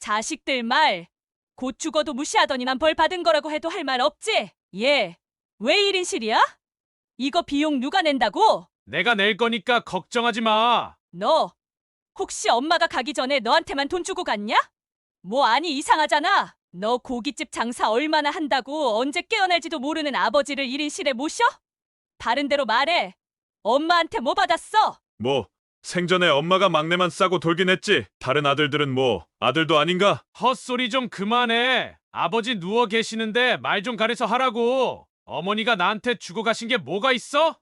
자식들 말, 곧 죽어도 무시하더니 난 벌 받은 거라고 해도 할 말 없지? 얘, 왜 1인실이야? 이거 비용 누가 낸다고? 내가 낼 거니까 걱정하지 마. 너, 혹시 엄마가 가기 전에 너한테만 돈 주고 갔냐? 뭐 아니 이상하잖아. 너 고깃집 장사 얼마나 한다고 언제 깨어날지도 모르는 아버지를 1인실에 모셔? 바른 대로 말해. 엄마한테 뭐 받았어? 뭐, 생전에 엄마가 막내만 싸고 돌긴 했지. 다른 아들들은 뭐, 아들도 아닌가? 헛소리 좀 그만해. 아버지 누워 계시는데 말 좀 가려서 하라고. 어머니가 나한테 주고 가신 게 뭐가 있어?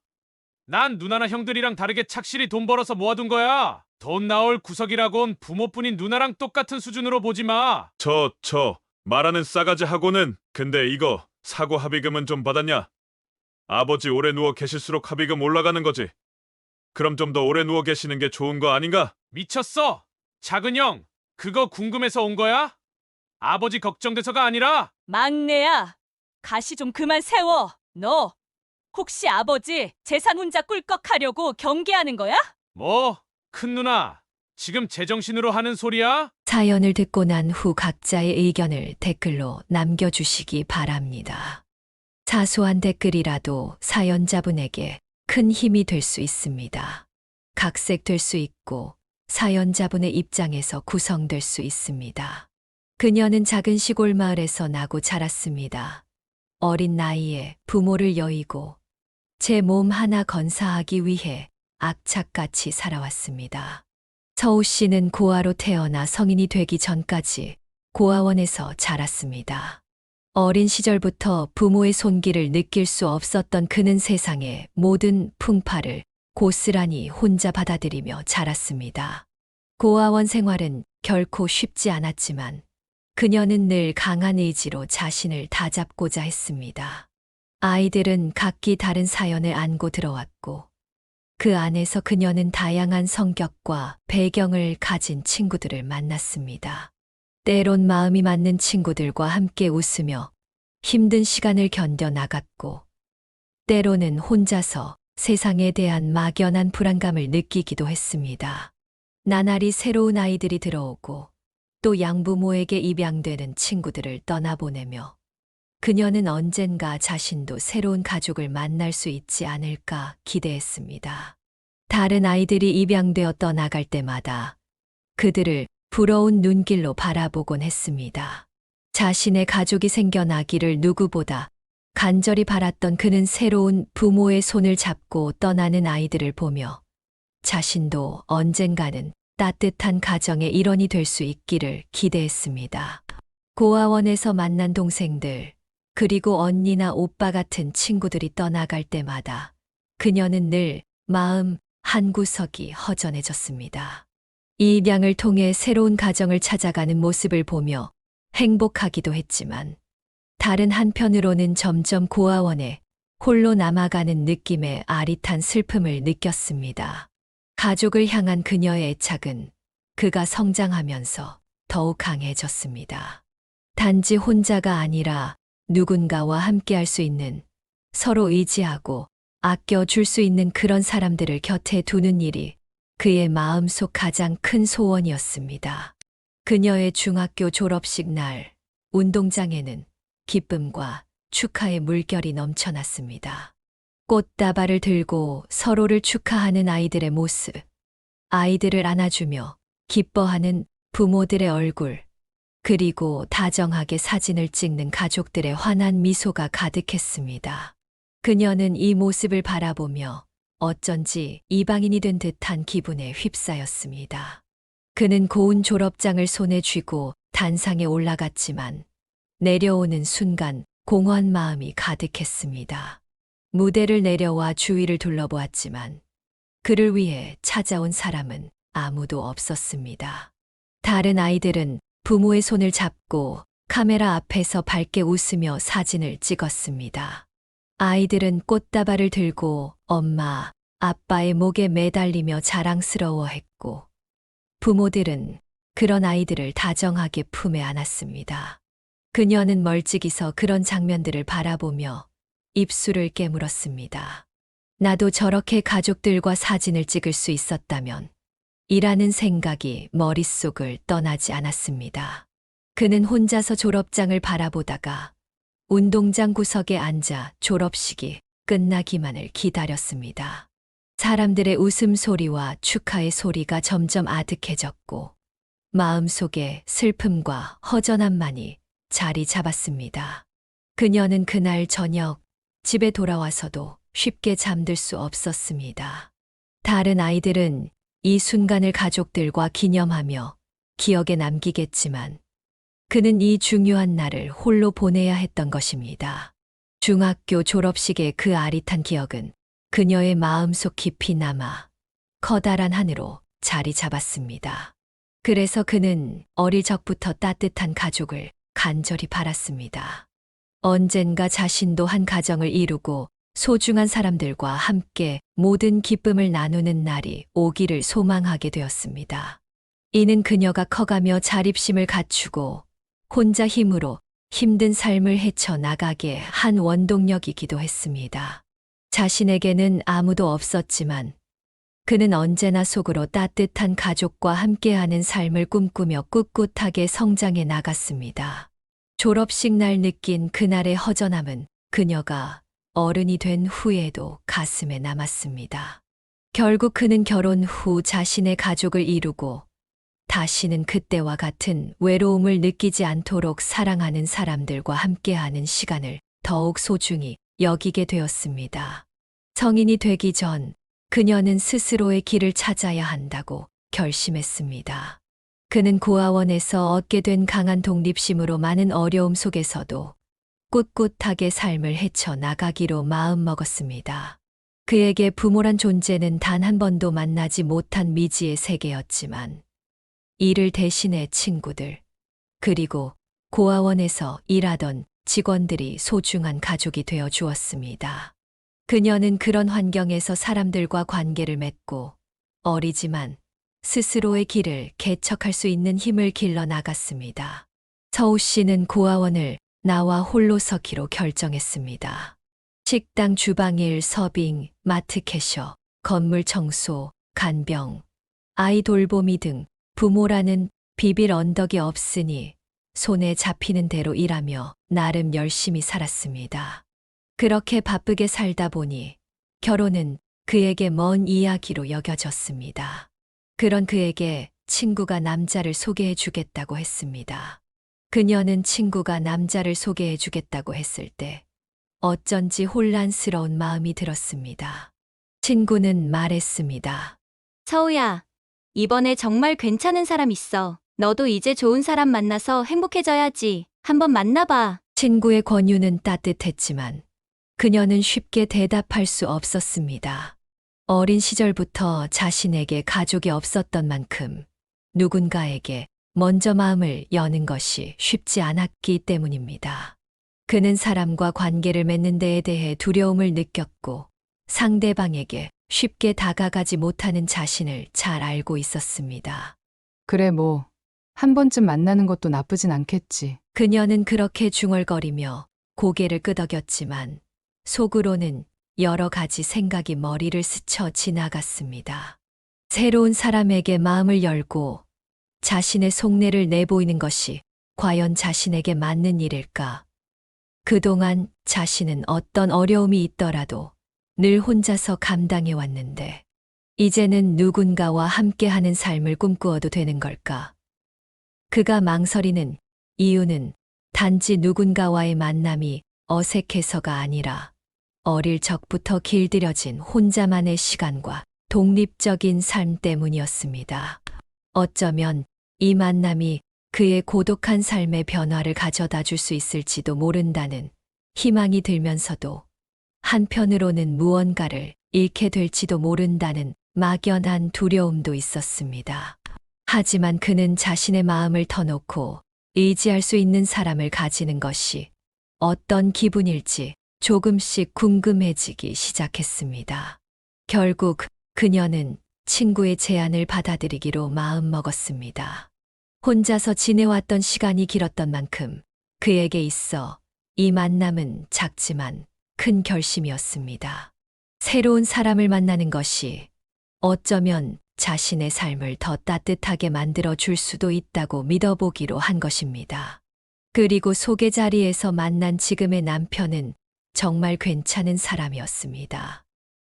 난 누나나 형들이랑 다르게 착실히 돈 벌어서 모아둔 거야. 돈 나올 구석이라곤 부모뿐인 누나랑 똑같은 수준으로 보지 마. 말하는 싸가지 하고는. 근데 이거, 사고 합의금은 좀 받았냐? 아버지 오래 누워 계실수록 합의금 올라가는 거지. 그럼 좀 더 오래 누워 계시는 게 좋은 거 아닌가? 미쳤어? 작은 형, 그거 궁금해서 온 거야? 아버지 걱정돼서가 아니라 막내야, 가시 좀 그만 세워. 너, 혹시 아버지 재산 혼자 꿀꺽하려고 경계하는 거야? 뭐, 큰 누나, 지금 제정신으로 하는 소리야? 사연을 듣고 난 후 각자의 의견을 댓글로 남겨주시기 바랍니다. 사소한 댓글이라도 사연자분에게 큰 힘이 될 수 있습니다. 각색될 수 있고 사연자분의 입장에서 구성될 수 있습니다. 그녀는 작은 시골 마을에서 나고 자랐습니다. 어린 나이에 부모를 여의고 제 몸 하나 건사하기 위해 악착같이 살아왔습니다. 서우 씨는 고아로 태어나 성인이 되기 전까지 고아원에서 자랐습니다. 어린 시절부터 부모의 손길을 느낄 수 없었던 그는 세상의 모든 풍파를 고스란히 혼자 받아들이며 자랐습니다. 고아원 생활은 결코 쉽지 않았지만 그녀는 늘 강한 의지로 자신을 다잡고자 했습니다. 아이들은 각기 다른 사연을 안고 들어왔고 그 안에서 그녀는 다양한 성격과 배경을 가진 친구들을 만났습니다. 때론 마음이 맞는 친구들과 함께 웃으며 힘든 시간을 견뎌 나갔고, 때로는 혼자서 세상에 대한 막연한 불안감을 느끼기도 했습니다. 나날이 새로운 아이들이 들어오고 또 양부모에게 입양되는 친구들을 떠나보내며 그녀는 언젠가 자신도 새로운 가족을 만날 수 있지 않을까 기대했습니다. 다른 아이들이 입양되어 떠나갈 때마다 그들을 부러운 눈길로 바라보곤 했습니다. 자신의 가족이 생겨나기를 누구보다 간절히 바랐던 그는 새로운 부모의 손을 잡고 떠나는 아이들을 보며 자신도 언젠가는 따뜻한 가정의 일원이 될 수 있기를 기대했습니다. 고아원에서 만난 동생들, 그리고 언니나 오빠 같은 친구들이 떠나갈 때마다 그녀는 늘 마음 한구석이 허전해졌습니다. 이 입양을 통해 새로운 가정을 찾아가는 모습을 보며 행복하기도 했지만 다른 한편으로는 점점 고아원에 홀로 남아가는 느낌의 아릿한 슬픔을 느꼈습니다. 가족을 향한 그녀의 애착은 그가 성장하면서 더욱 강해졌습니다. 단지 혼자가 아니라 누군가와 함께할 수 있는, 서로 의지하고 아껴줄 수 있는 그런 사람들을 곁에 두는 일이 그의 마음속 가장 큰 소원이었습니다. 그녀의 중학교 졸업식 날, 운동장에는 기쁨과 축하의 물결이 넘쳐났습니다. 꽃다발을 들고 서로를 축하하는 아이들의 모습, 아이들을 안아주며 기뻐하는 부모들의 얼굴, 그리고 다정하게 사진을 찍는 가족들의 환한 미소가 가득했습니다. 그녀는 이 모습을 바라보며 어쩐지 이방인이 된 듯한 기분에 휩싸였습니다. 그는 고운 졸업장을 손에 쥐고 단상에 올라갔지만 내려오는 순간 공허한 마음이 가득했습니다. 무대를 내려와 주위를 둘러보았지만 그를 위해 찾아온 사람은 아무도 없었습니다. 다른 아이들은 부모의 손을 잡고 카메라 앞에서 밝게 웃으며 사진을 찍었습니다. 아이들은 꽃다발을 들고 엄마, 아빠의 목에 매달리며 자랑스러워했고 부모들은 그런 아이들을 다정하게 품에 안았습니다. 그녀는 멀찍이서 그런 장면들을 바라보며 입술을 깨물었습니다. 나도 저렇게 가족들과 사진을 찍을 수 있었다면 이라는 생각이 머릿속을 떠나지 않았습니다. 그는 혼자서 졸업장을 바라보다가 운동장 구석에 앉아 졸업식이 끝나기만을 기다렸습니다. 사람들의 웃음소리와 축하의 소리가 점점 아득해졌고 마음속에 슬픔과 허전함만이 자리 잡았습니다. 그녀는 그날 저녁 집에 돌아와서도 쉽게 잠들 수 없었습니다. 다른 아이들은 이 순간을 가족들과 기념하며 기억에 남기겠지만 그는 이 중요한 날을 홀로 보내야 했던 것입니다. 중학교 졸업식의 그 아릿한 기억은 그녀의 마음속 깊이 남아 커다란 한으로 자리 잡았습니다. 그래서 그는 어릴 적부터 따뜻한 가족을 간절히 바랐습니다. 언젠가 자신도 한 가정을 이루고 소중한 사람들과 함께 모든 기쁨을 나누는 날이 오기를 소망하게 되었습니다. 이는 그녀가 커가며 자립심을 갖추고 혼자 힘으로 힘든 삶을 헤쳐나가게 한 원동력이기도 했습니다. 자신에게는 아무도 없었지만 그는 언제나 속으로 따뜻한 가족과 함께하는 삶을 꿈꾸며 꿋꿋하게 성장해 나갔습니다. 졸업식 날 느낀 그날의 허전함은 그녀가 어른이 된 후에도 가슴에 남았습니다. 결국 그는 결혼 후 자신의 가족을 이루고 다시는 그때와 같은 외로움을 느끼지 않도록 사랑하는 사람들과 함께하는 시간을 더욱 소중히 여기게 되었습니다. 성인이 되기 전 그녀는 스스로의 길을 찾아야 한다고 결심했습니다. 그는 고아원에서 얻게 된 강한 독립심으로 많은 어려움 속에서도 꿋꿋하게 삶을 헤쳐나가기로 마음먹었습니다. 그에게 부모란 존재는 단 한 번도 만나지 못한 미지의 세계였지만 이를 대신해 친구들, 그리고 고아원에서 일하던 직원들이 소중한 가족이 되어 주었습니다. 그녀는 그런 환경에서 사람들과 관계를 맺고 어리지만 스스로의 길을 개척할 수 있는 힘을 길러 나갔습니다. 서우 씨는 고아원을 나와 홀로 서기로 결정했습니다. 식당 주방일, 서빙, 마트 캐셔, 건물 청소, 간병, 아이 돌보미 등 부모라는 비빌 언덕이 없으니 손에 잡히는 대로 일하며 나름 열심히 살았습니다. 그렇게 바쁘게 살다 보니 결혼은 그에게 먼 이야기로 여겨졌습니다. 그런 그에게 친구가 남자를 소개해 주겠다고 했습니다. 그녀는 친구가 남자를 소개해 주겠다고 했을 때 어쩐지 혼란스러운 마음이 들었습니다. 친구는 말했습니다. 서우야, 이번에 정말 괜찮은 사람 있어. 너도 이제 좋은 사람 만나서 행복해져야지. 한번 만나봐. 친구의 권유는 따뜻했지만 그녀는 쉽게 대답할 수 없었습니다. 어린 시절부터 자신에게 가족이 없었던 만큼 누군가에게 먼저 마음을 여는 것이 쉽지 않았기 때문입니다. 그는 사람과 관계를 맺는 데에 대해 두려움을 느꼈고 상대방에게 쉽게 다가가지 못하는 자신을 잘 알고 있었습니다. 그래 뭐 한 번쯤 만나는 것도 나쁘진 않겠지. 그녀는 그렇게 중얼거리며 고개를 끄덕였지만 속으로는 여러 가지 생각이 머리를 스쳐 지나갔습니다. 새로운 사람에게 마음을 열고 자신의 속내를 내보이는 것이 과연 자신에게 맞는 일일까? 그동안 자신은 어떤 어려움이 있더라도 늘 혼자서 감당해 왔는데 이제는 누군가와 함께하는 삶을 꿈꾸어도 되는 걸까? 그가 망설이는 이유는 단지 누군가와의 만남이 어색해서가 아니라 어릴 적부터 길들여진 혼자만의 시간과 독립적인 삶 때문이었습니다. 어쩌면 이 만남이 그의 고독한 삶의 변화를 가져다 줄 수 있을지도 모른다는 희망이 들면서도 한편으로는 무언가를 잃게 될지도 모른다는 막연한 두려움도 있었습니다. 하지만 그는 자신의 마음을 터놓고 의지할 수 있는 사람을 가지는 것이 어떤 기분일지 조금씩 궁금해지기 시작했습니다. 결국 그녀는 친구의 제안을 받아들이기로 마음먹었습니다. 혼자서 지내왔던 시간이 길었던 만큼 그에게 있어 이 만남은 작지만 큰 결심이었습니다. 새로운 사람을 만나는 것이 어쩌면 자신의 삶을 더 따뜻하게 만들어 줄 수도 있다고 믿어보기로 한 것입니다. 그리고 소개 자리에서 만난 지금의 남편은 정말 괜찮은 사람이었습니다.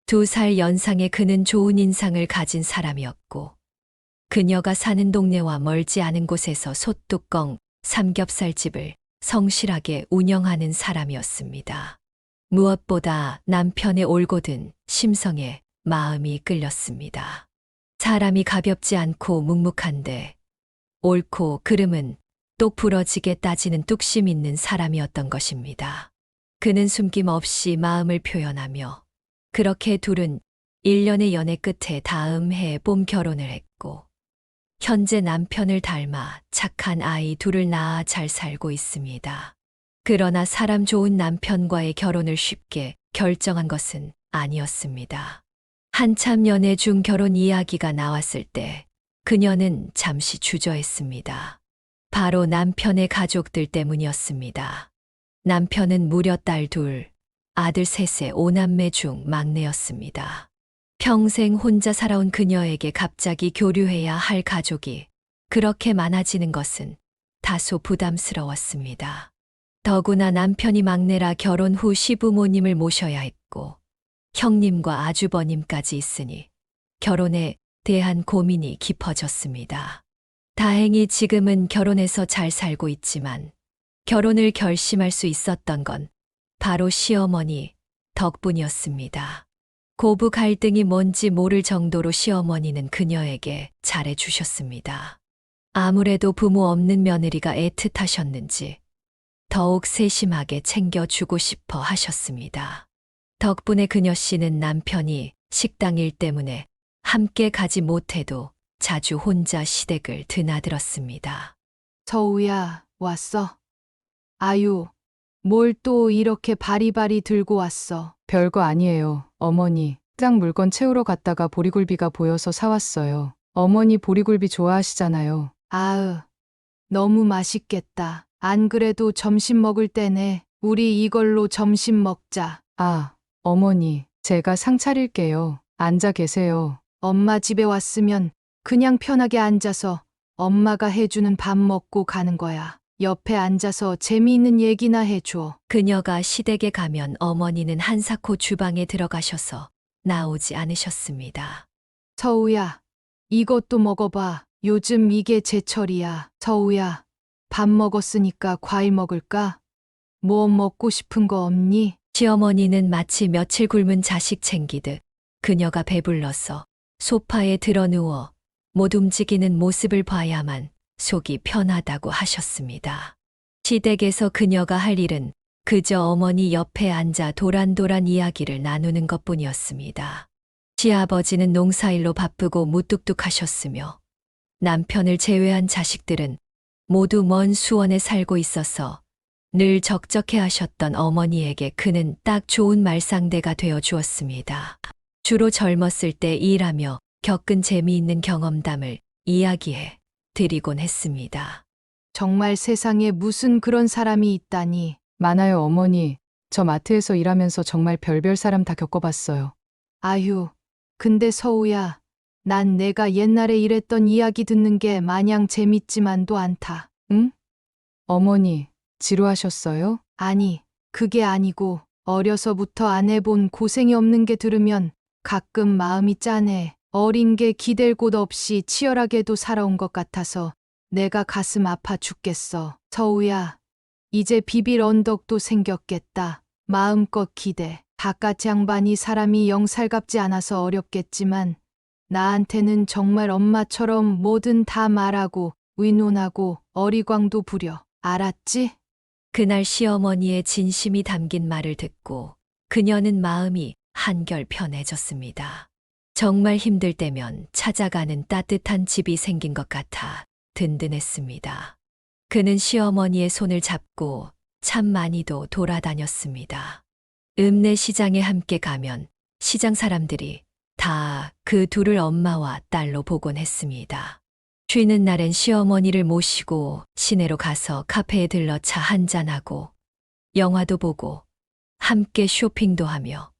2살 연상의 그는 좋은 인상을 가진 사람이었고, 그녀가 사는 동네와 멀지 않은 곳에서 솥뚜껑 삼겹살집을 성실하게 운영하는 사람이었습니다. 무엇보다 남편의 올곧은 심성에 마음이 끌렸습니다. 사람이 가볍지 않고 묵묵한데 옳고 그름은 똑 부러지게 따지는 뚝심 있는 사람이었던 것입니다. 그는 숨김없이 마음을 표현하며 그렇게 둘은 1년의 연애 끝에 다음 해 봄 결혼을 했고 현재 남편을 닮아 착한 아이 둘을 낳아 잘 살고 있습니다. 그러나 사람 좋은 남편과의 결혼을 쉽게 결정한 것은 아니었습니다. 한참 연애 중 결혼 이야기가 나왔을 때 그녀는 잠시 주저했습니다. 바로 남편의 가족들 때문이었습니다. 남편은 무려 딸 2, 아들 3의 5남매 중 막내였습니다. 평생 혼자 살아온 그녀에게 갑자기 교류해야 할 가족이 그렇게 많아지는 것은 다소 부담스러웠습니다. 더구나 남편이 막내라 결혼 후 시부모님을 모셔야 했고 형님과 아주버님까지 있으니 결혼에 대한 고민이 깊어졌습니다. 다행히 지금은 결혼해서 잘 살고 있지만 결혼을 결심할 수 있었던 건 바로 시어머니 덕분이었습니다. 고부 갈등이 뭔지 모를 정도로 시어머니는 그녀에게 잘해주셨습니다. 아무래도 부모 없는 며느리가 애틋하셨는지 더욱 세심하게 챙겨주고 싶어 하셨습니다. 덕분에 그녀 씨는 남편이 식당 일 때문에 함께 가지 못해도 자주 혼자 시댁을 드나들었습니다. 서우야, 왔어? 아유, 뭘 또 이렇게 바리바리 들고 왔어? 별거 아니에요, 어머니. 시장 물건 채우러 갔다가 보리굴비가 보여서 사왔어요. 어머니 보리굴비 좋아하시잖아요. 아으, 너무 맛있겠다. 안 그래도 점심 먹을 때네. 우리 이걸로 점심 먹자. 아, 어머니, 제가 상 차릴게요. 앉아 계세요. 엄마 집에 왔으면 그냥 편하게 앉아서 엄마가 해주는 밥 먹고 가는 거야. 옆에 앉아서 재미있는 얘기나 해줘. 그녀가 시댁에 가면 어머니는 한사코 주방에 들어가셔서 나오지 않으셨습니다. 서우야, 이것도 먹어봐. 요즘 이게 제철이야. 서우야, 밥 먹었으니까 과일 먹을까? 뭐 먹고 싶은 거 없니? 시어머니는 마치 며칠 굶은 자식 챙기듯 그녀가 배불러서 소파에 드러누워 못 움직이는 모습을 봐야만 속이 편하다고 하셨습니다. 시댁에서 그녀가 할 일은 그저 어머니 옆에 앉아 도란도란 이야기를 나누는 것뿐이었습니다. 시아버지는 농사일로 바쁘고 무뚝뚝하셨으며 남편을 제외한 자식들은 모두 먼 수원에 살고 있어서 늘 적적해하셨던 어머니에게 그는 딱 좋은 말상대가 되어 주었습니다. 주로 젊었을 때 일하며 겪은 재미있는 경험담을 이야기해 드리곤 했습니다. 정말 세상에 무슨 그런 사람이 있다니. 많아요, 어머니. 저 마트에서 일하면서 정말 별별 사람 다 겪어봤어요. 아휴, 근데 서우야, 난 내가 옛날에 일했던 이야기 듣는 게 마냥 재밌지만도 않다. 응? 어머니, 지루하셨어요? 아니, 그게 아니고 어려서부터 안 해본 고생이 없는 게 들으면 가끔 마음이 짠해. 어린 게 기댈 곳 없이 치열하게도 살아온 것 같아서 내가 가슴 아파 죽겠어. 서우야, 이제 비빌 언덕도 생겼겠다. 마음껏 기대. 바깥 양반이 사람이 영 살갑지 않아서 어렵겠지만 나한테는 정말 엄마처럼 뭐든 다 말하고 의논하고 어리광도 부려. 알았지? 그날 시어머니의 진심이 담긴 말을 듣고 그녀는 마음이 한결 편해졌습니다. 정말 힘들 때면 찾아가는 따뜻한 집이 생긴 것 같아 든든했습니다. 그는 시어머니의 손을 잡고 참 많이도 돌아다녔습니다. 읍내 시장에 함께 가면 시장 사람들이 다 그 둘을 엄마와 딸로 보곤 했습니다. 쉬는 날엔 시어머니를 모시고 시내로 가서 카페에 들러 차 한잔하고 영화도 보고 함께 쇼핑도 하며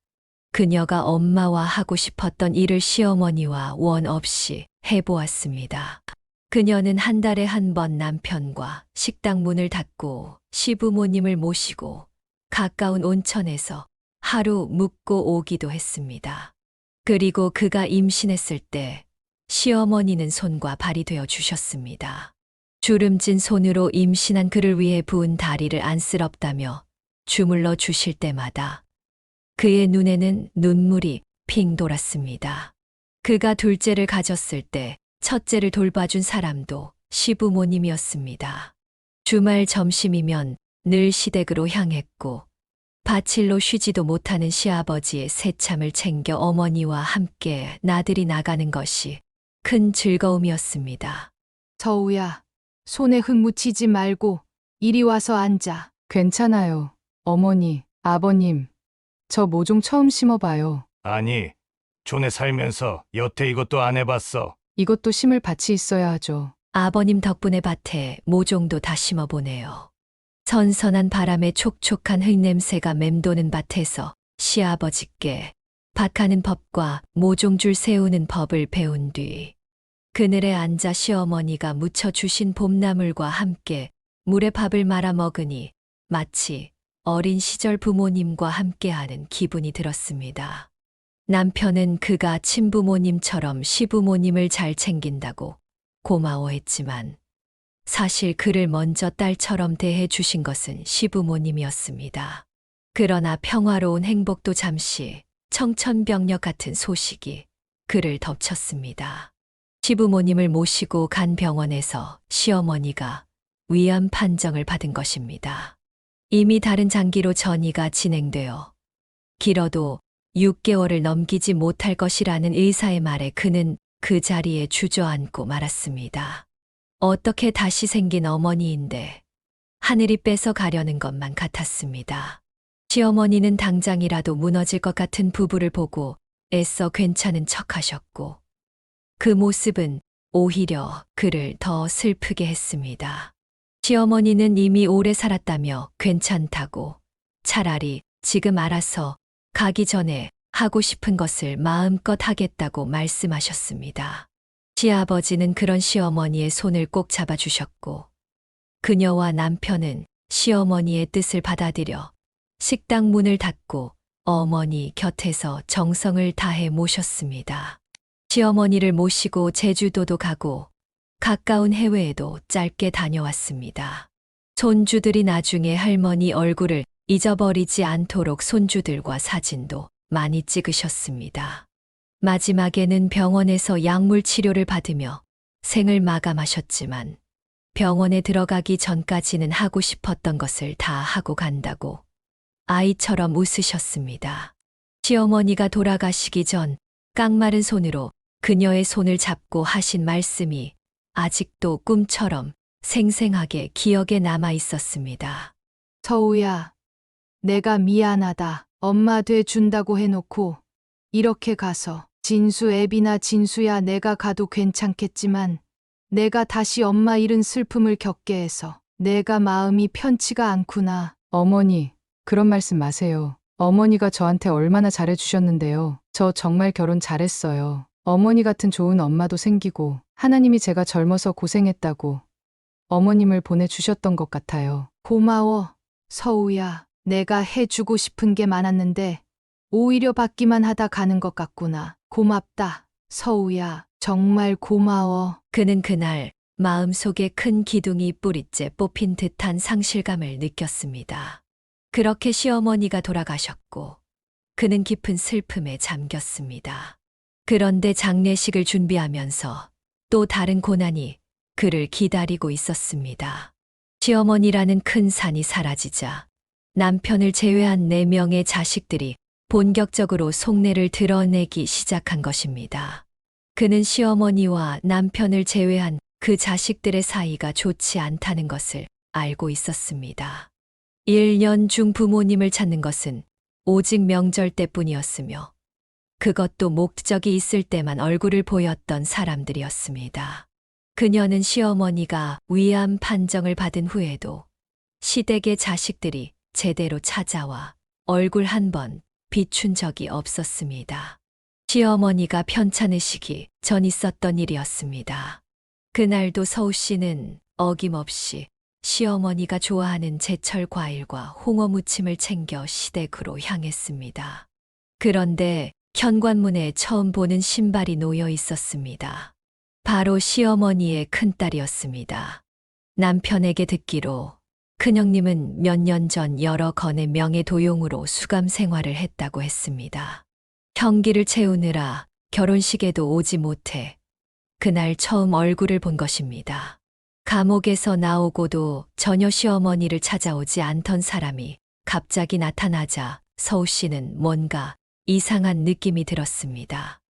그녀가 엄마와 하고 싶었던 일을 시어머니와 원 없이 해보았습니다. 그녀는 한 달에 한 번 남편과 식당 문을 닫고 시부모님을 모시고 가까운 온천에서 하루 묵고 오기도 했습니다. 그리고 그가 임신했을 때 시어머니는 손과 발이 되어 주셨습니다. 주름진 손으로 임신한 그를 위해 부은 다리를 안쓰럽다며 주물러 주실 때마다 그의 눈에는 눈물이 핑 돌았습니다. 그가 둘째를 가졌을 때 첫째를 돌봐준 사람도 시부모님이었습니다. 주말 점심이면 늘 시댁으로 향했고 바칠로 쉬지도 못하는 시아버지의 새참을 챙겨 어머니와 함께 나들이 나가는 것이 큰 즐거움이었습니다. 서우야, 손에 흙 묻히지 말고 이리 와서 앉아. 괜찮아요. 어머니, 아버님, 저 모종 처음 심어봐요. 아니, 촌에 살면서 여태 이것도 안 해봤어. 이것도 심을 밭이 있어야 하죠. 아버님 덕분에 밭에 모종도 다 심어보네요. 선선한 바람에 촉촉한 흙냄새가 맴도는 밭에서 시아버지께 밭하는 법과 모종줄 세우는 법을 배운 뒤 그늘에 앉아 시어머니가 무쳐주신 봄나물과 함께 물에 밥을 말아 먹으니 마치 어린 시절 부모님과 함께하는 기분이 들었습니다. 남편은 그가 친부모님처럼 시부모님을 잘 챙긴다고 고마워했지만 사실 그를 먼저 딸처럼 대해 주신 것은 시부모님이었습니다. 그러나 평화로운 행복도 잠시 청천벽력 같은 소식이 그를 덮쳤습니다. 시부모님을 모시고 간 병원에서 시어머니가 위암 판정을 받은 것입니다. 이미 다른 장기로 전이가 진행되어 길어도 6개월을 넘기지 못할 것이라는 의사의 말에 그는 그 자리에 주저앉고 말았습니다. 어떻게 다시 생긴 어머니인데 하늘이 뺏어 가려는 것만 같았습니다. 시어머니는 당장이라도 무너질 것 같은 부부를 보고 애써 괜찮은 척하셨고 그 모습은 오히려 그를 더 슬프게 했습니다. 시어머니는 이미 오래 살았다며 괜찮다고 차라리 지금 알아서 가기 전에 하고 싶은 것을 마음껏 하겠다고 말씀하셨습니다. 시아버지는 그런 시어머니의 손을 꼭 잡아주셨고 그녀와 남편은 시어머니의 뜻을 받아들여 식당 문을 닫고 어머니 곁에서 정성을 다해 모셨습니다. 시어머니를 모시고 제주도도 가고 가까운 해외에도 짧게 다녀왔습니다. 손주들이 나중에 할머니 얼굴을 잊어버리지 않도록 손주들과 사진도 많이 찍으셨습니다. 마지막에는 병원에서 약물 치료를 받으며 생을 마감하셨지만 병원에 들어가기 전까지는 하고 싶었던 것을 다 하고 간다고 아이처럼 웃으셨습니다. 시어머니가 돌아가시기 전 깡마른 손으로 그녀의 손을 잡고 하신 말씀이 아직도 꿈처럼 생생하게 기억에 남아 있었습니다. 서우야, 내가 미안하다. 엄마 돼 준다고 해놓고 이렇게 가서 진수 애비나 진수야 내가 가도 괜찮겠지만 내가 다시 엄마 잃은 슬픔을 겪게 해서 내가 마음이 편치가 않구나. 어머니, 그런 말씀 마세요. 어머니가 저한테 얼마나 잘해주셨는데요. 저 정말 결혼 잘했어요. 어머니 같은 좋은 엄마도 생기고 하나님이 제가 젊어서 고생했다고 어머님을 보내주셨던 것 같아요. 고마워, 서우야. 내가 해주고 싶은 게 많았는데 오히려 받기만 하다 가는 것 같구나. 고맙다, 서우야. 정말 고마워. 그는 그날 마음속에 큰 기둥이 뿌리째 뽑힌 듯한 상실감을 느꼈습니다. 그렇게 시어머니가 돌아가셨고 그는 깊은 슬픔에 잠겼습니다. 그런데 장례식을 준비하면서 또 다른 고난이 그를 기다리고 있었습니다. 시어머니라는 큰 산이 사라지자 남편을 제외한 4명의 자식들이 본격적으로 속내를 드러내기 시작한 것입니다. 그는 시어머니와 남편을 제외한 그 자식들의 사이가 좋지 않다는 것을 알고 있었습니다. 1년 중 부모님을 찾는 것은 오직 명절 때뿐이었으며 그것도 목적이 있을 때만 얼굴을 보였던 사람들이었습니다. 그녀는 시어머니가 위암 판정을 받은 후에도 시댁의 자식들이 제대로 찾아와 얼굴 한 번 비춘 적이 없었습니다. 시어머니가 편찮으시기 전 있었던 일이었습니다. 그날도 서우 씨는 어김없이 시어머니가 좋아하는 제철 과일과 홍어 무침을 챙겨 시댁으로 향했습니다. 그런데 현관문에 처음 보는 신발이 놓여 있었습니다. 바로 시어머니의 큰딸이었습니다. 남편에게 듣기로 큰형님은 몇 년 전 여러 건의 명예도용으로 수감 생활을 했다고 했습니다. 형기를 채우느라 결혼식에도 오지 못해 그날 처음 얼굴을 본 것입니다. 감옥에서 나오고도 전혀 시어머니를 찾아오지 않던 사람이 갑자기 나타나자 서우 씨는 뭔가 이상한 느낌이 들었습니다.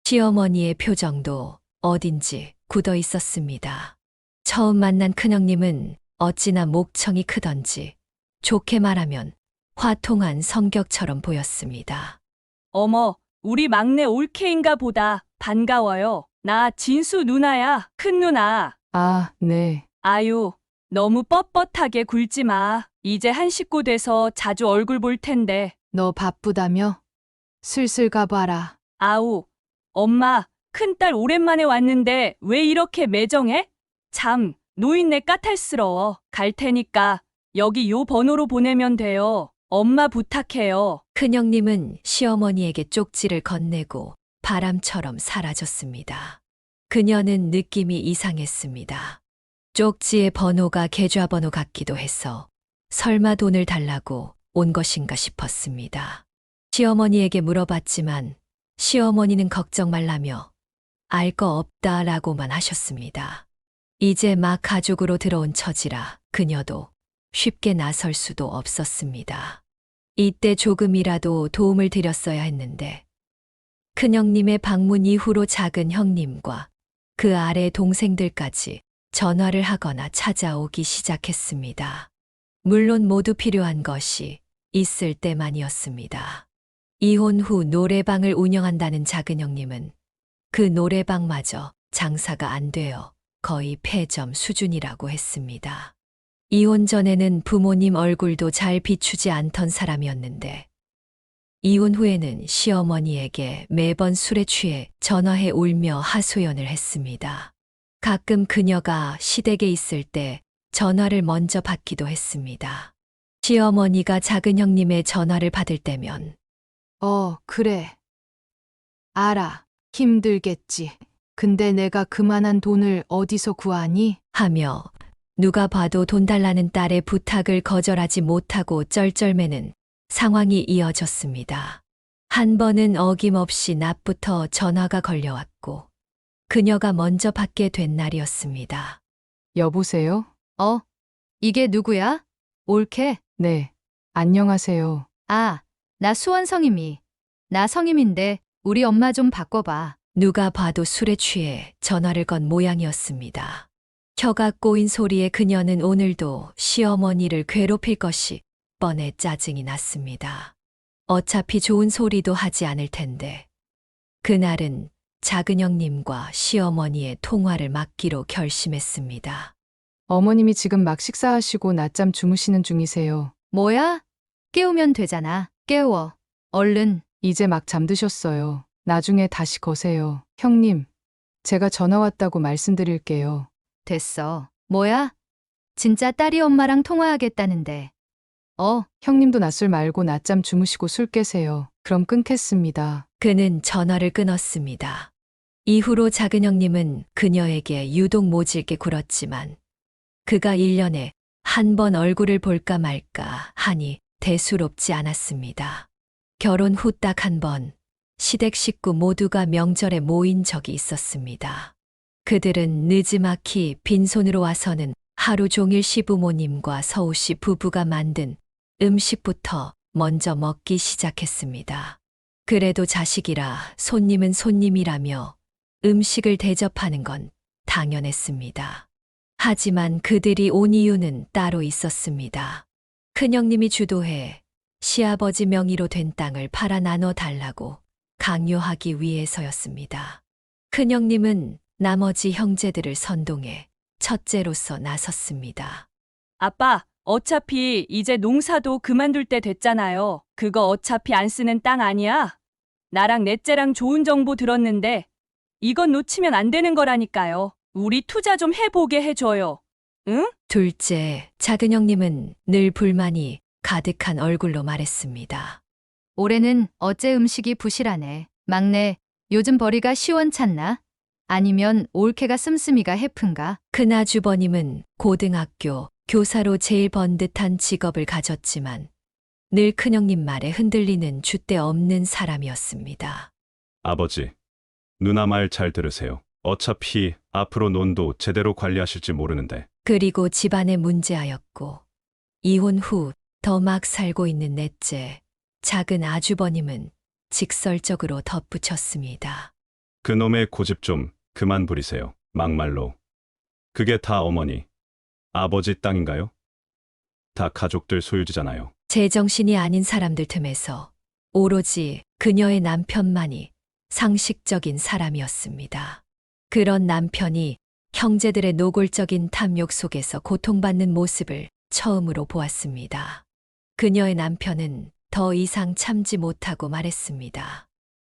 시어머니의 표정도 어딘지 굳어 있었습니다. 처음 만난 큰형님은 어찌나 목청이 크던지 좋게 말하면 화통한 성격처럼 보였습니다. 어머, 우리 막내 올케인가 보다. 반가워요. 나 진수 누나야. 큰 누나. 아, 네. 아유, 너무 뻣뻣하게 굴지 마. 이제 한 식구 돼서 자주 얼굴 볼 텐데. 너 바쁘다며? 슬슬 가봐라. 아우, 엄마, 큰딸 오랜만에 왔는데 왜 이렇게 매정해? 참, 노인네 까탈스러워. 갈 테니까 여기 요 번호로 보내면 돼요. 엄마 부탁해요. 큰형님은 시어머니에게 쪽지를 건네고 바람처럼 사라졌습니다. 그녀는 느낌이 이상했습니다. 쪽지의 번호가 계좌번호 같기도 해서 설마 돈을 달라고 온 것인가 싶었습니다. 시어머니에게 물어봤지만 시어머니는 걱정 말라며 알 거 없다라고만 하셨습니다. 이제 막 가족으로 들어온 처지라 그녀도 쉽게 나설 수도 없었습니다. 이때 조금이라도 도움을 드렸어야 했는데 큰형님의 방문 이후로 작은 형님과 그 아래 동생들까지 전화를 하거나 찾아오기 시작했습니다. 물론 모두 필요한 것이 있을 때만이었습니다. 이혼 후 노래방을 운영한다는 작은 형님은 그 노래방마저 장사가 안 되어 거의 폐점 수준이라고 했습니다. 이혼 전에는 부모님 얼굴도 잘 비추지 않던 사람이었는데 이혼 후에는 시어머니에게 매번 술에 취해 전화해 울며 하소연을 했습니다. 가끔 그녀가 시댁에 있을 때 전화를 먼저 받기도 했습니다. 시어머니가 작은 형님의 전화를 받을 때면 그래. 알아. 힘들겠지. 근데 내가 그만한 돈을 어디서 구하니? 하며 누가 봐도 돈 달라는 딸의 부탁을 거절하지 못하고 쩔쩔매는 상황이 이어졌습니다. 한 번은 어김없이 낮부터 전화가 걸려왔고 그녀가 먼저 받게 된 날이었습니다. 여보세요? 이게 누구야? 올케? 네. 안녕하세요. 아, 나 수원 성임이. 나 성임인데 우리 엄마 좀 바꿔봐. 누가 봐도 술에 취해 전화를 건 모양이었습니다. 혀가 꼬인 소리에 그녀는 오늘도 시어머니를 괴롭힐 것이 뻔해 짜증이 났습니다. 어차피 좋은 소리도 하지 않을 텐데. 그날은 작은 형님과 시어머니의 통화를 막기로 결심했습니다. 어머님이 지금 막 식사하시고 낮잠 주무시는 중이세요. 뭐야? 깨우면 되잖아. 깨워. 얼른. 이제 막 잠드셨어요. 나중에 다시 거세요. 형님, 제가 전화 왔다고 말씀드릴게요. 됐어. 뭐야? 진짜 딸이 엄마랑 통화하겠다는데. 형님도 낮술 말고 낮잠 주무시고 술 깨세요. 그럼 끊겠습니다. 그는 전화를 끊었습니다. 이후로 작은 형님은 그녀에게 유독 모질게 굴었지만 그가 1년에 한 번 얼굴을 볼까 말까 하니 대수롭지 않았습니다. 결혼 후 딱 한 번 시댁 식구 모두가 명절에 모인 적이 있었습니다. 그들은 느지막이 빈손으로 와서는 하루 종일 시부모님과 서우 씨 부부가 만든 음식부터 먼저 먹기 시작했습니다. 그래도 자식이라 손님은 손님이라며 음식을 대접하는 건 당연했습니다. 하지만 그들이 온 이유는 따로 있었습니다. 큰형님이 주도해 시아버지 명의로 된 땅을 팔아 나눠 달라고 강요하기 위해서였습니다. 큰형님은 나머지 형제들을 선동해 첫째로서 나섰습니다. 아빠, 어차피 이제 농사도 그만둘 때 됐잖아요. 그거 어차피 안 쓰는 땅 아니야? 나랑 넷째랑 좋은 정보 들었는데 이건 놓치면 안 되는 거라니까요. 우리 투자 좀 해보게 해줘요. 응? 둘째, 작은 형님은 늘 불만이 가득한 얼굴로 말했습니다. 올해는 어째 음식이 부실하네. 막내, 요즘 벌이가 시원찮나? 아니면 올케가 씀씀이가 해픈가? 큰아주버님은 고등학교 교사로 제일 번듯한 직업을 가졌지만 늘 큰형님 말에 흔들리는 줏대 없는 사람이었습니다. 아버지, 누나 말 잘 들으세요. 어차피 앞으로 논도 제대로 관리하실지 모르는데 그리고 집안의 문제하였고 이혼 후 더 막 살고 있는 넷째, 작은 아주버님은 직설적으로 덧붙였습니다. 그놈의 고집 좀 그만 부리세요. 막말로. 그게 다 어머니, 아버지 땅인가요? 다 가족들 소유지잖아요. 제정신이 아닌 사람들 틈에서 오로지 그녀의 남편만이 상식적인 사람이었습니다. 그런 남편이 형제들의 노골적인 탐욕 속에서 고통받는 모습을 처음으로 보았습니다. 그녀의 남편은 더 이상 참지 못하고 말했습니다.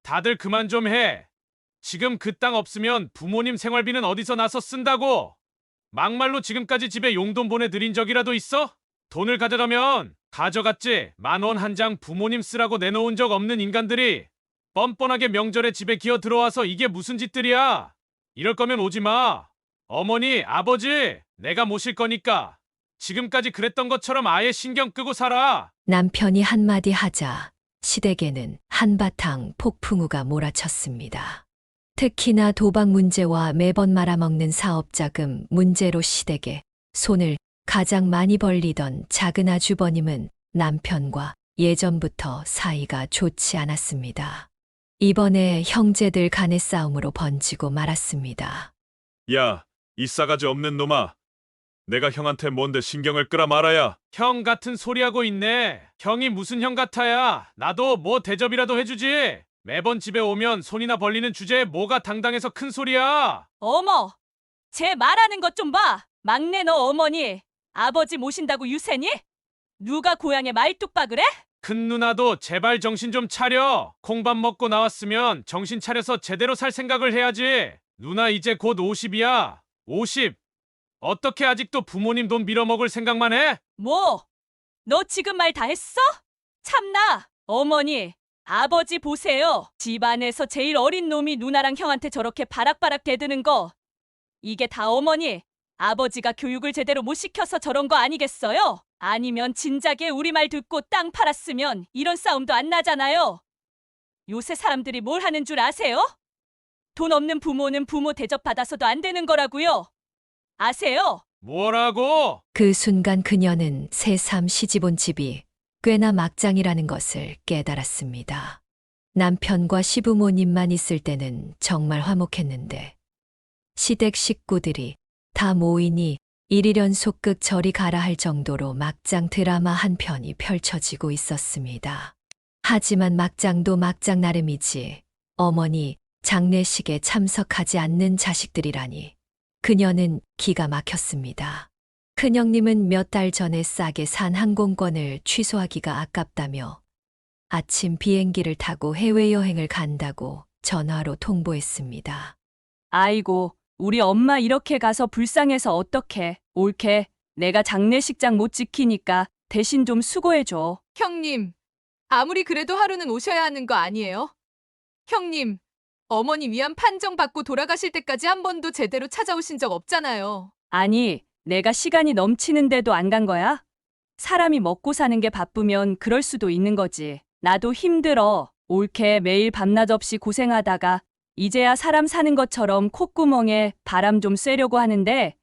다들 그만 좀 해. 지금 그 땅 없으면 부모님 생활비는 어디서 나서 쓴다고? 막말로 지금까지 집에 용돈 보내드린 적이라도 있어? 돈을 가져가면 가져갔지. 10,000원 한 장 부모님 쓰라고 내놓은 적 없는 인간들이 뻔뻔하게 명절에 집에 기어 들어와서 이게 무슨 짓들이야? 이럴 거면 오지 마. 어머니, 아버지, 내가 모실 거니까 지금까지 그랬던 것처럼 아예 신경 끄고 살아. 남편이 한마디 하자 시댁에는 한바탕 폭풍우가 몰아쳤습니다. 특히나 도박 문제와 매번 말아먹는 사업자금 문제로 시댁에 손을 가장 많이 벌리던 작은 아주버님은 남편과 예전부터 사이가 좋지 않았습니다. 이번에 형제들 간의 싸움으로 번지고 말았습니다. 야, 이 싸가지 없는 놈아. 내가 형한테 뭔데 신경을 끄라 말아야. 형 같은 소리하고 있네. 형이 무슨 형 같아야. 나도 뭐 대접이라도 해주지. 매번 집에 오면 손이나 벌리는 주제에 뭐가 당당해서 큰 소리야. 어머, 쟤 말하는 것 좀 봐. 막내 너 어머니, 아버지 모신다고 유세니? 누가 고향에 말뚝박을 해? 큰 누나도 제발 정신 좀 차려. 콩밥 먹고 나왔으면 정신 차려서 제대로 살 생각을 해야지. 누나 이제 곧 50이야. 50. 어떻게 아직도 부모님 돈 빌어먹을 생각만 해? 뭐? 너 지금 말 다 했어? 참나, 어머니, 아버지 보세요. 집안에서 제일 어린 놈이 누나랑 형한테 저렇게 바락바락 대드는 거. 이게 다 어머니, 아버지가 교육을 제대로 못 시켜서 저런 거 아니겠어요? 아니면 진작에 우리 말 듣고 땅 팔았으면 이런 싸움도 안 나잖아요. 요새 사람들이 뭘 하는 줄 아세요? 돈 없는 부모는 부모 대접받아서도 안 되는 거라고요. 아세요? 뭐라고? 그 순간 그녀는 새삼 시집온 집이 꽤나 막장이라는 것을 깨달았습니다. 남편과 시부모님만 있을 때는 정말 화목했는데 시댁 식구들이 다 모이니 이리련 속극 저리 가라 할 정도로 막장 드라마 한 편이 펼쳐지고 있었습니다. 하지만 막장도 막장 나름이지 어머니 장례식에 참석하지 않는 자식들이라니 그녀는 기가 막혔습니다. 큰형님은 몇 달 전에 싸게 산 항공권을 취소하기가 아깝다며 아침 비행기를 타고 해외여행을 간다고 전화로 통보했습니다. 아이고, 우리 엄마 이렇게 가서 불쌍해서 어떡해. 옳게, 내가 장례식장 못 지키니까 대신 좀 수고해줘. 형님, 아무리 그래도 하루는 오셔야 하는 거 아니에요? 형님, 어머니 위암 판정받고 돌아가실 때까지 한 번도 제대로 찾아오신 적 없잖아요. 아니, 내가 시간이 넘치는데도 안 간 거야? 사람이 먹고 사는 게 바쁘면 그럴 수도 있는 거지. 나도 힘들어. 옳게 매일 밤낮 없이 고생하다가 이제야 사람 사는 것처럼 콧구멍에 바람 좀 쐬려고 하는데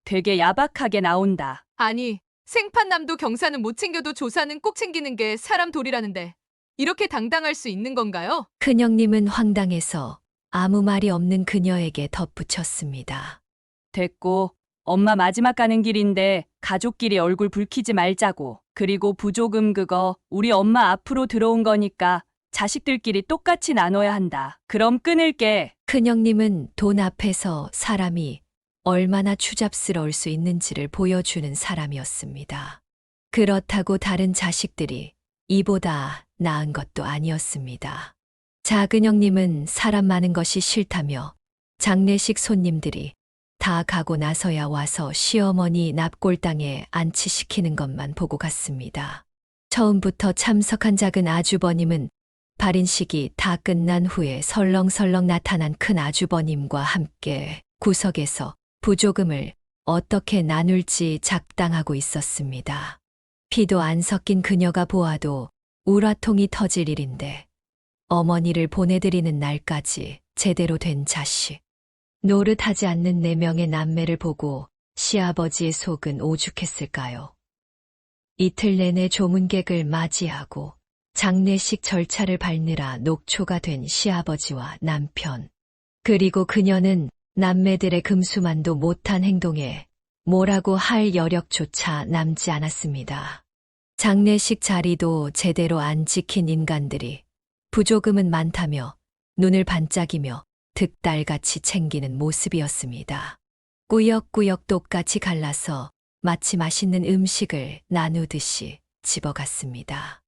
되게 야박하게 나온다. 아니, 생판남도 경사는 못 챙겨도 조사는 꼭 챙기는 게 사람 도리라는데 이렇게 당당할 수 있는 건가요? 큰형님은 황당해서 아무 말이 없는 그녀에게 덧붙였습니다. 됐고, 엄마 마지막 가는 길인데 가족끼리 얼굴 붉히지 말자고. 그리고 부조금 그거 우리 엄마 앞으로 들어온 거니까 자식들끼리 똑같이 나눠야 한다. 그럼 끊을게. 큰형님은 돈 앞에서 사람이 얼마나 추잡스러울 수 있는지를 보여주는 사람이었습니다. 그렇다고 다른 자식들이 이보다 나은 것도 아니었습니다. 작은 형님은 사람 많은 것이 싫다며 장례식 손님들이 다 가고 나서야 와서 시어머니 납골당에 안치시키는 것만 보고 갔습니다. 처음부터 참석한 작은 아주버님은 발인식이 다 끝난 후에 설렁설렁 나타난 큰 아주버님과 함께 구석에서 부조금을 어떻게 나눌지 작당하고 있었습니다. 피도 안 섞인 그녀가 보아도 우라통이 터질 일인데 어머니를 보내드리는 날까지 제대로 된 자식. 노릇하지 않는 4명의 남매를 보고 시아버지의 속은 오죽했을까요? 이틀 내내 조문객을 맞이하고 장례식 절차를 밟느라 녹초가 된 시아버지와 남편. 그리고 그녀는 남매들의 금수만도 못한 행동에 뭐라고 할 여력조차 남지 않았습니다. 장례식 자리도 제대로 안 지킨 인간들이 부조금은 많다며 눈을 반짝이며 득달같이 챙기는 모습이었습니다. 꾸역꾸역 똑같이 갈라서 마치 맛있는 음식을 나누듯이 집어갔습니다.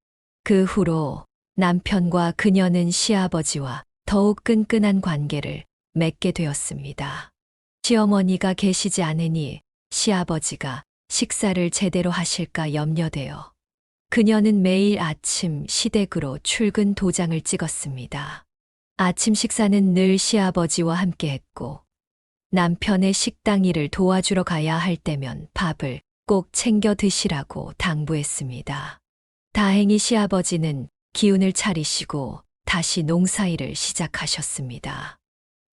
그 후로 남편과 그녀는 시아버지와 더욱 끈끈한 관계를 맺게 되었습니다. 시어머니가 계시지 않으니 시아버지가 식사를 제대로 하실까 염려되어 그녀는 매일 아침 시댁으로 출근 도장을 찍었습니다. 아침 식사는 늘 시아버지와 함께 했고 남편의 식당 일을 도와주러 가야 할 때면 밥을 꼭 챙겨 드시라고 당부했습니다. 다행히 시아버지는 기운을 차리시고 다시 농사일을 시작하셨습니다.